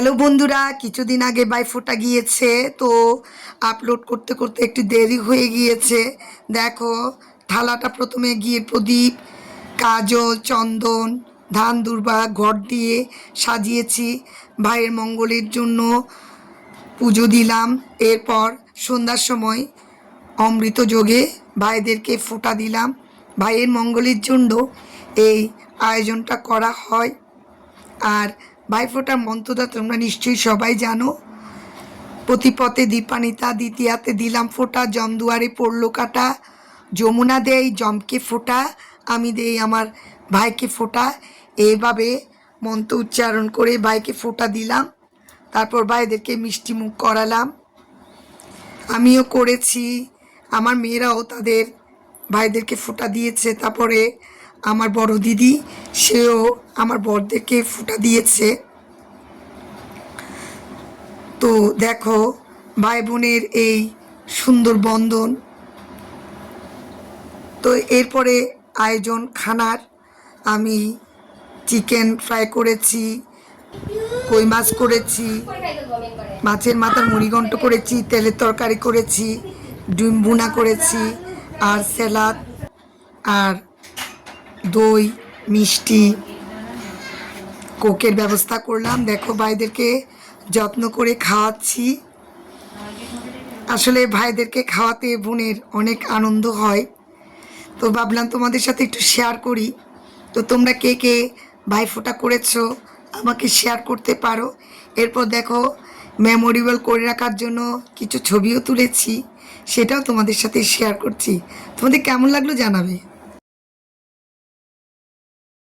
Hello বন্ধুরা, কিছুদিন আগে ভাইফোঁটা গিয়েছে, তো আপলোড করতে করতে একটু দেরি হয়ে গিয়েছে। দেখো, থালাটা প্রথমে গিয়ে প্রদীপ, কাজল, চন্দন, ধান দুর্বা ঘর দিয়ে সাজিয়েছি। ভাইয়ের মঙ্গলের জন্য পুজো দিলাম। এরপর সন্ধ্যার সময় অমৃত যোগে ভাইদেরকে ফোঁটা দিলাম। ভাইয়ের মঙ্গলের জন্য এই আয়োজনটা করা হয়। আর ভাইফোঁটার মন্ত্রটা তোমরা নিশ্চয়ই সবাই জানো। পতিপথে দীপানিতা, দ্বিতীয়াতে দিলাম ফোঁটা, জমদুয়ারে পড়লো কাটা, যমুনা দেই জমকে ফোঁটা, আমি দেই আমার ভাইকে ফোঁটা। এইভাবে মন্ত্র উচ্চারণ করে ভাইকে ফোঁটা দিলাম। তারপর ভাইদেরকে মিষ্টি মুখ করালাম। আমিও করেছি, আমার মেয়েরাও তাদের ভাইদেরকে ফোঁটা দিয়েছে। তারপরে আমার বড় দিদি, সেও আমার বরদেরকে ফোঁটা দিয়েছে। তো দেখো, ভাই বোনের এই সুন্দর বন্ধন। তো এরপরে আয়োজন খানার, আমি চিকেন ফ্রাই করেছি, কই মাছ করেছি, মাছের মাথার মুড়িঘণ্ট করেছি, তেলের তরকারি করেছি, ডিম ভুনা করেছি, আর স্যালাড, আর দই, মিষ্টি, কোকের ব্যবস্থা করলাম। দেখো, ভাইদেরকে যত্ন করে খাওয়াচ্ছি। আসলে ভাইদেরকে খাওয়াতে বোনের অনেক আনন্দ হয়। তো ভাবলাম তোমাদের সাথে একটু শেয়ার করি। তো তোমরা কে কে ভাইফোঁটা করেছো আমাকে শেয়ার করতে পারো। এরপর দেখো, মেমোরেবল করে রাখার জন্য কিছু ছবিও তুলেছি, সেটাও তোমাদের সাথে শেয়ার করছি। তোমাদের কেমন লাগলো জানাবে।